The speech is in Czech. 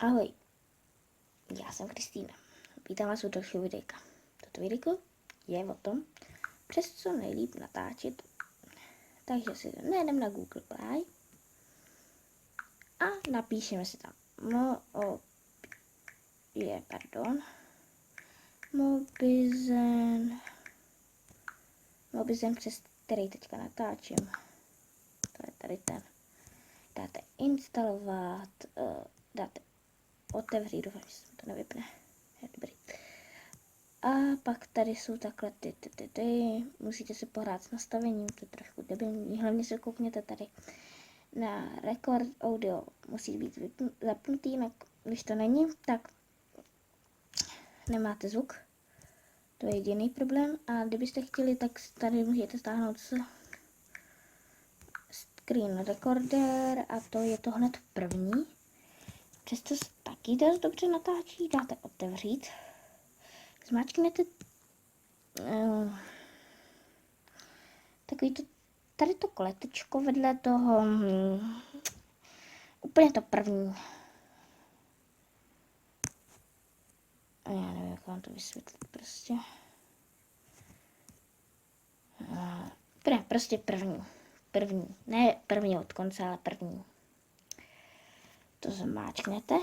Ahoj, já jsem Kristýna. Vítám vás u dalšího videjka. Toto videjko je o tom, přes co nejlíp natáčet. Takže si najdeme na Google Play a napíšeme si tam Mobizen, přes který teďka natáčím. To je tady ten. Dáte instalovat, dáte otevřít, doufám, že se to nevypne. Je dobrý. A pak tady jsou takhle musíte se pohrát s nastavením, to je trošku debilní, hlavně se koukněte tady na record audio, musí být zapnutý, když to není, tak nemáte zvuk, to je jediný problém. A kdybyste chtěli, tak tady můžete stáhnout screen recorder a to je to hned první. Přesto se taky dost dobře natáčí, dáte otevřít, zmáčknete takový to, tady to koletečko vedle toho, úplně to první. A já nevím, jak vám to vysvětlit prostě. Prostě první. Ne první od konce, ale první. To zmáčknete